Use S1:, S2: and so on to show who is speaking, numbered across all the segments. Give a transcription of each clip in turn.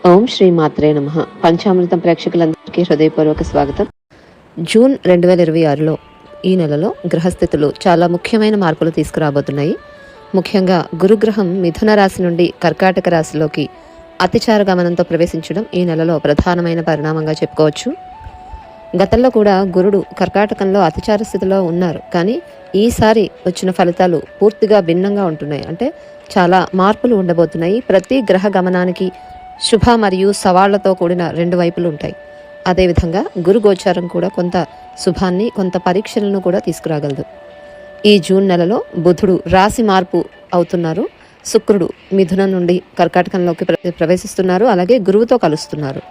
S1: ఓం శ్రీ మాత్రే నమః. పంచామృతం ప్రేక్షకులందరికీ హృదయపూర్వక స్వాగతం. జూన్ 2026లో ఈ నెలలో గ్రహస్థితులు చాలా ముఖ్యమైన మార్పులు తీసుకురాబోతున్నాయి. ముఖ్యంగా గురుగ్రహం మిథున రాశి నుండి కర్కాటక రాశిలోకి అతిచార గమనంతో ప్రవేశించడం ఈ నెలలో ప్రధానమైన పరిణామంగా చెప్పుకోవచ్చు. గతంలో కూడా గురుడు కర్కాటకంలో అతిచార స్థితిలో ఉన్నారు, కానీ ఈసారి వచ్చిన ఫలితాలు పూర్తిగా భిన్నంగా ఉంటున్నాయి. అంటే చాలా మార్పులు ఉండబోతున్నాయి. ప్రతి గ్రహ గమనానికి శుభ మరియు సవాళ్లతో కూడిన రెండు వైపులు ఉంటాయి. అదేవిధంగా గురు గోచారం కూడా కొంత శుభాన్ని, కొంత పరీక్షలను కూడా తీసుకురాగలదు. ఈ జూన్ నెలలో బుధుడు రాశి మార్పు అవుతున్నారు. శుక్రుడు మిథునం నుండి కర్కాటకంలోకి ప్రవేశిస్తున్నారు. అలాగే గురువుతో కలుస్తున్నారు.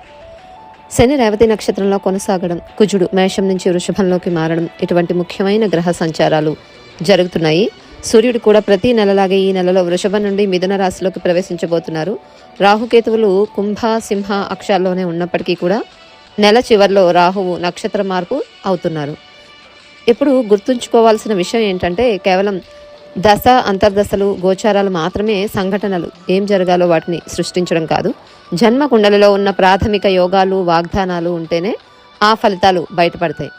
S1: శని రేవతి నక్షత్రంలో కొనసాగడం, కుజుడు మేషం నుంచి వృషభంలోకి మారడం, ఇటువంటి ముఖ్యమైన గ్రహ సంచారాలు జరుగుతున్నాయి. సూర్యుడు కూడా ప్రతి నెలలాగే ఈ నెలలో వృషభం నుండి మిథున రాశిలోకి ప్రవేశించబోతున్నారు. రాహుకేతువులు కుంభ, సింహ అక్షాల్లోనే ఉన్నప్పటికీ కూడా నెల చివరిలో రాహువు నక్షత్ర మార్పు అవుతున్నారు. ఇప్పుడు గుర్తుంచుకోవాల్సిన విషయం ఏంటంటే, కేవలం దశ, అంతర్దశలు, గోచారాలు మాత్రమే సంఘటనలు ఏం జరగాలో వాటిని సృష్టించడం కాదు. జన్మ కుండలిలో ఉన్న ప్రాథమిక యోగాలు, వాగ్దానాలు ఉంటేనే ఆ ఫలితాలు బయటపడతాయి.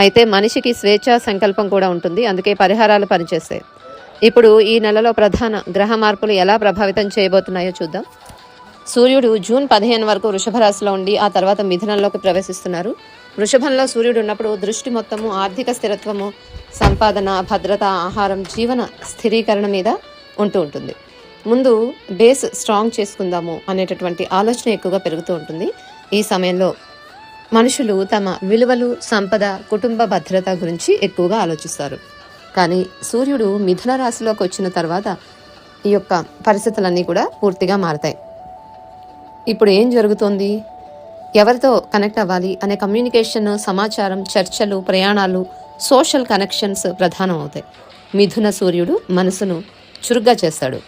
S1: అయితే మనిషికి స్వేచ్ఛా సంకల్పం కూడా ఉంటుంది, అందుకే పరిహారాలు పనిచేస్తాయి. ఇప్పుడు ఈ నెలలో ప్రధాన గ్రహ మార్పులు ఎలా ప్రభావితం చేయబోతున్నాయో చూద్దాం. సూర్యుడు జూన్ 15 వరకు వృషభ రాశిలో ఉండి ఆ తర్వాత మిథునంలోకి ప్రవేశిస్తున్నారు. వృషభంలో సూర్యుడు ఉన్నప్పుడు దృష్టి మొత్తము ఆర్థిక స్థిరత్వము, సంపాదన, భద్రత, ఆహారం, జీవన స్థిరీకరణ మీద ఉంటుంది. ముందు బేస్ స్ట్రాంగ్ చేసుకుందాము అనేటటువంటి ఆలోచన ఎక్కువగా పెరుగుతూ ఉంటుంది. ఈ సమయంలో మనుషులు తమ విలువలు, సంపద, కుటుంబ భద్రత గురించి ఎక్కువగా ఆలోచిస్తారు. కానీ సూర్యుడు మిథున రాశిలోకి వచ్చిన తర్వాత ఈ యొక్క పరిస్థితులన్నీ కూడా పూర్తిగా మారతాయి. ఇప్పుడు ఏం జరుగుతోంది, ఎవరితో కనెక్ట్ అవ్వాలి అనే కమ్యూనికేషన్, సమాచారం, చర్చలు, ప్రయాణాలు, సోషల్ కనెక్షన్స్ ప్రధానం అవుతాయి. మిథున సూర్యుడు మనసును చురుగ్గా చేస్తాడు.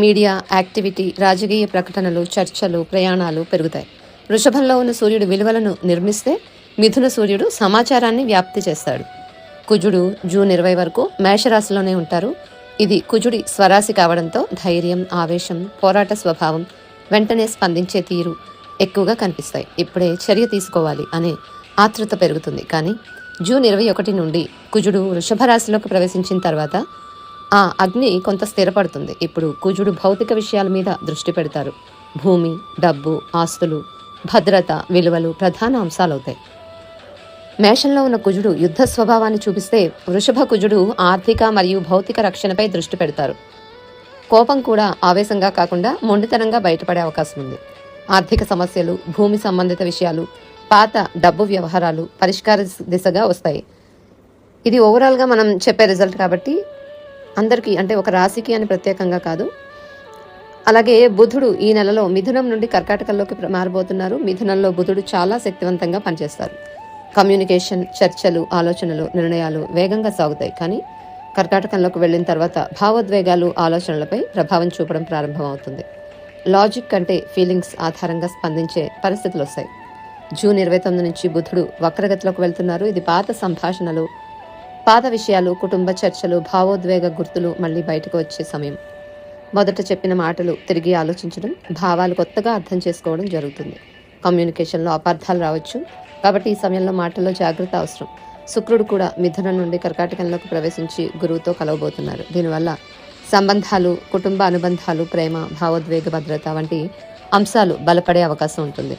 S1: మీడియా యాక్టివిటీ, రాజకీయ ప్రకటనలు, చర్చలు, ప్రయాణాలు పెరుగుతాయి. వృషభంలో ఉన్న సూర్యుడు విలువలను నిర్మిస్తే మిథున సూర్యుడు సమాచారాన్ని వ్యాప్తి చేస్తాడు. కుజుడు జూన్ 20 వరకు మేషరాశిలోనే ఉంటారు. ఇది కుజుడి స్వరాశి కావడంతో ధైర్యం, ఆవేశం, పోరాట స్వభావం, వెంటనే స్పందించే తీరు ఎక్కువగా కనిపిస్తాయి. ఇప్పుడే చర్య తీసుకోవాలి అనే ఆతృత పెరుగుతుంది. కానీ జూన్ 21 నుండి కుజుడు వృషభ రాశిలోకి ప్రవేశించిన తర్వాత ఆ అగ్ని కొంత స్థిరపడుతుంది. ఇప్పుడు కుజుడు భౌతిక విషయాల మీద దృష్టి పెడతారు. భూమి, డబ్బు, ఆస్తులు, భద్రత, విలువలు ప్రధాన అంశాలవుతాయి. మేషంలో ఉన్న కుజుడు యుద్ధ స్వభావాన్ని చూపిస్తే, వృషభ కుజుడు ఆర్థిక మరియు భౌతిక రక్షణపై దృష్టి పెడతారు. కోపం కూడా ఆవేశంగా కాకుండా మొండితనంగా బయటపడే అవకాశం ఉంది. ఆర్థిక సమస్యలు, భూమి సంబంధిత విషయాలు, పాత డబ్బు వ్యవహారాలు పరిష్కార దిశగా వస్తాయి. ఇది ఓవరాల్గా మనం చెప్పే రిజల్ట్ కాబట్టి అందరికీ, అంటే ఒక రాశికి అని ప్రత్యేకంగా కాదు. అలాగే బుధుడు ఈ నెలలో మిథునం నుండి కర్కాటకంలోకి మారబోతున్నారు. మిథునంలో బుధుడు చాలా శక్తివంతంగా పనిచేస్తారు. కమ్యూనికేషన్, చర్చలు, ఆలోచనలు, నిర్ణయాలు వేగంగా సాగుతాయి. కానీ కర్కాటకంలోకి వెళ్ళిన తర్వాత భావోద్వేగాలు, ఆలోచనలపై ప్రభావం చూపడం ప్రారంభమవుతుంది. లాజిక్ కంటే ఫీలింగ్స్ ఆధారంగా స్పందించే పరిస్థితులు వస్తాయి. జూన్ 29 నుంచి బుధుడు వక్రగతిలోకి వెళ్తున్నారు. ఇది పాత సంభాషణలు, పాత విషయాలు, కుటుంబ చర్చలు, భావోద్వేగ గుర్తులు మళ్ళీ బయటకు వచ్చే సమయం. మొదట చెప్పిన మాటలు తిరిగి ఆలోచించడం, భావాలు కొత్తగా అర్థం చేసుకోవడం జరుగుతుంది. కమ్యూనికేషన్లో అపార్థాలు రావచ్చు, కాబట్టి ఈ సమయంలో మాటల్లో జాగ్రత్త అవసరం. శుక్రుడు కూడా మిథునం నుండి కర్కాటకంలోకి ప్రవేశించి గురువుతో కలవబోతున్నారు. దీనివల్ల సంబంధాలు, కుటుంబ అనుబంధాలు, ప్రేమ, భావోద్వేగ భద్రత వంటి అంశాలు బలపడే అవకాశం ఉంటుంది.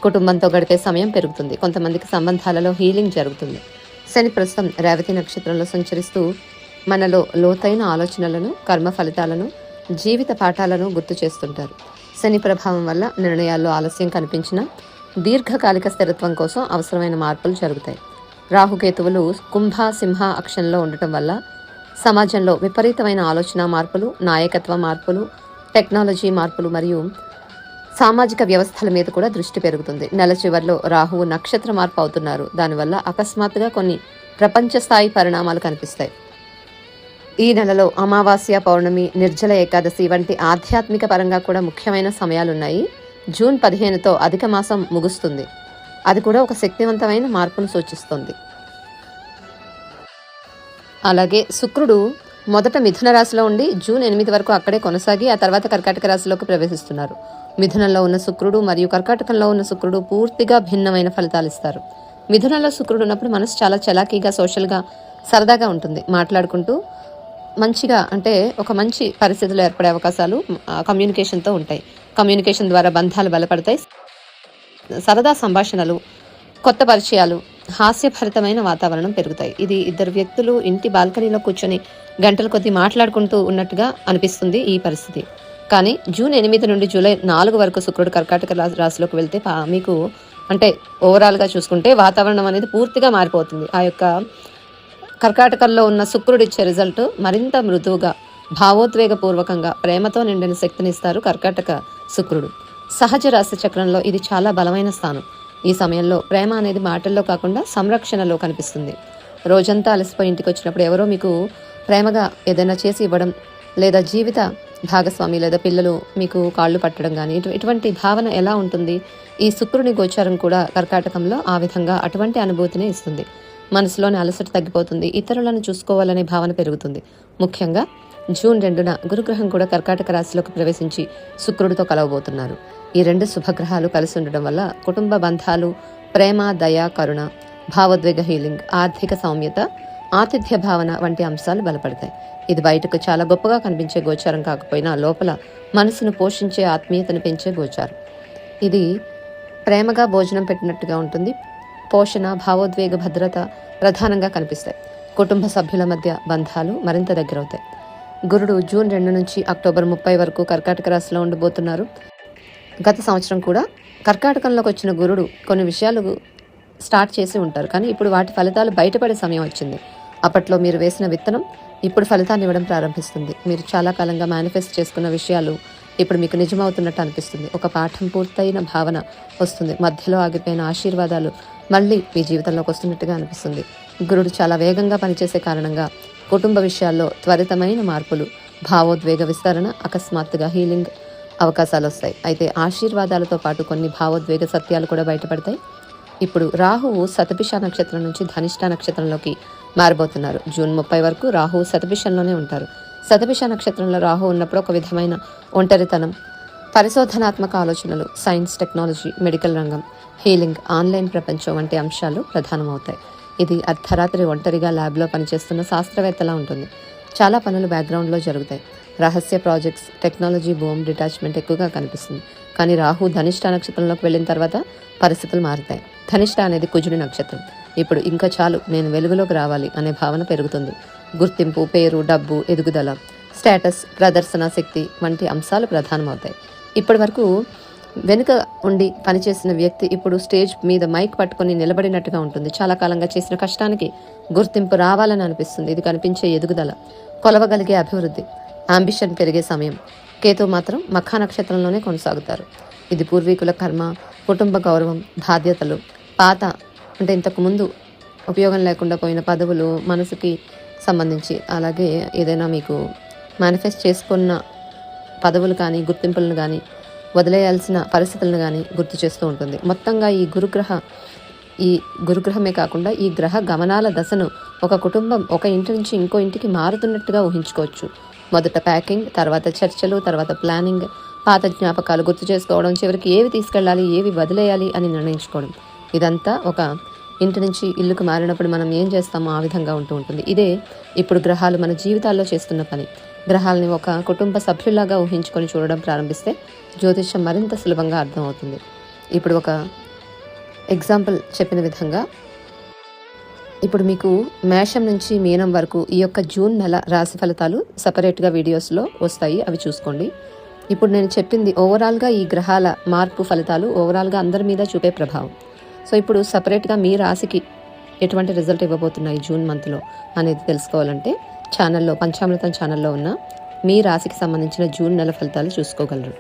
S1: కుటుంబంతో గడిపే సమయం పెరుగుతుంది. కొంతమందికి సంబంధాలలో హీలింగ్ జరుగుతుంది. శని ప్రస్తుతం రేవతి నక్షత్రంలో సంచరిస్తూ మనలో లోతైన ఆలోచనలను, కర్మ ఫలితాలను, జీవిత పాఠాలను గుర్తు చేస్తుంటారు. శని ప్రభావం వల్ల నిర్ణయాల్లో ఆలస్యం కనిపించినా దీర్ఘకాలిక స్థిరత్వం కోసం అవసరమైన మార్పులు జరుగుతాయి. రాహుకేతువులు కుంభ, సింహ అక్షంలో ఉండటం వల్ల సమాజంలో విపరీతమైన ఆలోచన మార్పులు, నాయకత్వ మార్పులు, టెక్నాలజీ మార్పులు మరియు సామాజిక వ్యవస్థల మీద కూడా దృష్టి పెరుగుతుంది. నెల చివరిలో రాహువు నక్షత్ర మార్పు అవుతున్నారు. దానివల్ల అకస్మాత్తుగా కొన్ని ప్రపంచ స్థాయి పరిణామాలు కనిపిస్తాయి. ఈ నెలలో అమావాస్య, పౌర్ణమి, నిర్జల ఏకాదశి వంటి ఆధ్యాత్మిక పరంగా కూడా ముఖ్యమైన సమయాలున్నాయి. జూన్ 15తో అధిక మాసం ముగుస్తుంది. అది కూడా ఒక శక్తివంతమైన మార్పును సూచిస్తుంది. అలాగే శుక్రుడు మొదట మిథున రాశిలో ఉండి జూన్ 8 వరకు అక్కడే కొనసాగి ఆ తర్వాత కర్కాటక రాశిలోకి ప్రవేశిస్తున్నారు. మిథునంలో ఉన్న శుక్రుడు మరియు కర్కాటకంలో ఉన్న శుక్రుడు పూర్తిగా భిన్నమైన ఫలితాలు ఇస్తారు. మిథునంలో శుక్రుడు ఉన్నప్పుడు మనసు చాలా చలాకీగా, సోషల్గా, సరదాగా ఉంటుంది. మాట్లాడుకుంటూ మంచిగా, అంటే ఒక మంచి పరిస్థితులు ఏర్పడే అవకాశాలు కమ్యూనికేషన్తో ఉంటాయి. కమ్యూనికేషన్ ద్వారా బంధాలు బలపడతాయి. సరదా సంభాషణలు, కొత్త పరిచయాలు, హాస్యభరితమైన వాతావరణం పెరుగుతాయి. ఇది ఇద్దరు వ్యక్తులు ఇంటి బాల్కనీలో కూర్చొని గంటల కొద్దీ మాట్లాడుకుంటూ ఉన్నట్టుగా అనిపిస్తుంది ఈ పరిస్థితి. కానీ జూన్ 8 నుండి జూలై 4 వరకు శుక్రుడు కర్కాటక రాశిలోకి వెళ్తే మీకు అంటే ఓవరాల్గా చూసుకుంటే వాతావరణం అనేది పూర్తిగా మారిపోతుంది. ఆ యొక్క కర్కాటకంలో ఉన్న శుక్రుడు ఇచ్చే రిజల్ట్ మరింత మృదువుగా, భావోద్వేగపూర్వకంగా, ప్రేమతో నిండిన శక్తినిస్తారు కర్కాటక శుక్రుడు. సహజ రాశి చక్రంలో ఇది చాలా బలమైన స్థానం. ఈ సమయంలో ప్రేమ అనేది మాటల్లో కాకుండా సంరక్షణలో కనిపిస్తుంది. రోజంతా అలసిపోయి ఇంటికి వచ్చినప్పుడు ఎవరో మీకు ప్రేమగా ఏదైనా చేసి ఇవ్వడం, లేదా జీవిత భాగస్వామి లేదా పిల్లలు మీకు కాళ్ళు పట్టడం కానీ ఇటువంటి భావన ఎలా ఉంటుంది? ఈ శుక్రుని గోచారం కూడా కర్కాటకంలో ఆ విధంగా అటువంటి అనుభూతిని ఇస్తుంది. మనసులోని అలసట తగ్గిపోతుంది. ఇతరులను చూసుకోవాలనే భావన పెరుగుతుంది. ముఖ్యంగా జూన్ 2న గురుగ్రహం కూడా కర్కాటక రాశిలోకి ప్రవేశించి శుక్రుడితో కలవబోతున్నారు. ఈ రెండు శుభగ్రహాలు కలిసి ఉండడం వల్ల కుటుంబ బంధాలు, ప్రేమ, దయ, కరుణ, భావోద్వేగ హీలింగ్, ఆర్థిక సౌమ్యత, ఆతిథ్య భావన వంటి అంశాలు బలపడతాయి. ఇది బయటకు చాలా గొప్పగా కనిపించే గోచారం కాకపోయినా లోపల మనసును పోషించే, ఆత్మీయతను పెంచే గోచారం. ఇది ప్రేమగా భోజనం పెట్టినట్టుగా ఉంటుంది. పోషణ, భావోద్వేగ, భద్రత ప్రధానంగా కనిపిస్తాయి. కుటుంబ సభ్యుల మధ్య బంధాలు మరింత దగ్గరవుతాయి. గురుడు జూన్ 2 నుంచి అక్టోబర్ 30 వరకు కర్కాటక రాశిలో ఉండబోతున్నారు. గత సంవత్సరం కూడా కర్కాటకంలోకి వచ్చిన గురుడు కొన్ని విషయాలు స్టార్ట్ చేసి ఉంటారు, కానీ ఇప్పుడు వాటి ఫలితాలు బయటపడే సమయం వచ్చింది. అప్పట్లో మీరు వేసిన విత్తనం ఇప్పుడు ఫలితాన్ని ఇవ్వడం ప్రారంభిస్తుంది. మీరు చాలా కాలంగా మేనిఫెస్ట్ చేసుకున్న విషయాలు ఇప్పుడు మీకు నిజమవుతున్నట్టు అనిపిస్తుంది. ఒక పాఠం పూర్తయిన భావన వస్తుంది. మధ్యలో ఆగిపోయిన ఆశీర్వాదాలు మళ్ళీ మీ జీవితంలోకి వస్తున్నట్టుగా అనిపిస్తుంది. గురుడు చాలా వేగంగా పనిచేసే కారణంగా కుటుంబ విషయాల్లో త్వరితమైన మార్పులు, భావోద్వేగ విస్తరణ, అకస్మాత్తుగా హీలింగ్ అవకాశాలు వస్తాయి. అయితే ఆశీర్వాదాలతో పాటు కొన్ని భావోద్వేగ సత్యాలు కూడా బయటపడతాయి. ఇప్పుడు రాహువు శతభిష నక్షత్రం నుంచి ధనిష్ట నక్షత్రంలోకి మారబోతున్నారు. జూన్ 30 వరకు రాహువు శతభిషంలోనే ఉంటారు. శతభిష నక్షత్రంలో రాహు ఉన్నప్పుడు ఒక విధమైన ఒంటరితనం, పరిశోధనాత్మక ఆలోచనలు, సైన్స్, టెక్నాలజీ, మెడికల్ రంగం, హీలింగ్, ఆన్లైన్ ప్రపంచం వంటి అంశాలు ప్రధానమవుతాయి. ఇది అర్ధరాత్రి ఒంటరిగా ల్యాబ్లో పనిచేస్తున్న శాస్త్రవేత్తలా ఉంటుంది. చాలా పనులు బ్యాక్గ్రౌండ్లో జరుగుతాయి. రహస్య ప్రాజెక్ట్స్, టెక్నాలజీ బూమ్, డిటాచ్మెంట్ ఎక్కువగా కనిపిస్తుంది. కానీ రాహు ధనిష్ట నక్షత్రంలోకి వెళ్ళిన తర్వాత పరిస్థితులు మారుతాయి. ధనిష్ట అనేది కుజుడి నక్షత్రం. ఇప్పుడు ఇంకా చాలు, నేను వెలుగులోకి రావాలి అనే భావన పెరుగుతుంది. గుర్తింపు, పేరు, డబ్బు, ఎదుగుదల, స్టేటస్, ప్రదర్శన శక్తి వంటి అంశాలు ప్రధానమవుతాయి. ఇప్పటి వరకు వెనుక ఉండి పనిచేసిన వ్యక్తి ఇప్పుడు స్టేజ్ మీద మైక్ పట్టుకొని నిలబడినట్టుగా ఉంటుంది. చాలా కాలంగా చేసిన కష్టానికి గుర్తింపు రావాలని అనిపిస్తుంది. ఇది కనిపించే ఎదుగుదల, కొలవగలిగే అభివృద్ధి, అంబిషన్ పెరిగే సమయం. కేతు మాత్రం మఖా నక్షత్రంలోనే కొనసాగుతారు. ఇది పూర్వీకుల కర్మ, కుటుంబ గౌరవం, బాధ్యతలు, పాత అంటే ఇంతకు ముందు ఉపయోగం లేకుండా పోయిన పదవులు, మనసుకి సంబంధించి, అలాగే ఏదైనా మీకు మేనిఫెస్ట్ చేసుకున్న పదవులు కానీ, గుర్తింపులను కానీ, వదిలేయాల్సిన పరిస్థితులను కానీ గుర్తు చేస్తూ ఉంటుంది. మొత్తంగా ఈ గురుగ్రహమే కాకుండా ఈ గ్రహ గమనాల దశను ఒక కుటుంబం ఒక ఇంటి నుంచి ఇంకో ఇంటికి మారుతున్నట్టుగా ఊహించుకోవచ్చు. మొదట ప్యాకింగ్, తర్వాత చర్చలు, తర్వాత ప్లానింగ్, పాత జ్ఞాపకాలు గుర్తు చేసుకోవడం, చివరికి ఏవి తీసుకెళ్ళాలి, ఏవి వదిలేయాలి అని నిర్ణయించుకోవడం. ఇదంతా ఒక ఇంటి నుంచి ఇల్లుకు మారినప్పుడు మనం ఏం చేస్తామో ఆ విధంగా ఉంటూ ఉంటుంది. ఇదే ఇప్పుడు గ్రహాలు మన జీవితాల్లో చేస్తున్న పని. గ్రహాలని ఒక కుటుంబ సభ్యులాగా ఊహించుకొని చూడడం ప్రారంభిస్తే జ్యోతిష్యం మరింత సులభంగా అర్థమవుతుంది. ఇప్పుడు ఒక ఎగ్జాంపుల్ చెప్పిన విధంగా ఇప్పుడు మీకు మేషం నుంచి మీనం వరకు ఈ యొక్క జూన్ నెల రాశి ఫలితాలు సపరేట్గా వీడియోస్లో వస్తాయి, అవి చూసుకోండి. ఇప్పుడు నేను చెప్పింది ఓవరాల్గా ఈ గ్రహాల మార్పు ఫలితాలు ఓవరాల్గా అందరి మీద చూపే ప్రభావం. సో ఇప్పుడు సపరేట్గా మీ రాశికి ఎటువంటి రిజల్ట్ ఇవ్వబోతున్నాయి జూన్ మంత్లో అనేది తెలుసుకోవాలంటే ఛానల్లో, పంచామృతం ఛానల్లో ఉన్న మీ రాశికి సంబంధించిన జూన్ నెల ఫలితాలు చూసుకోగలరు.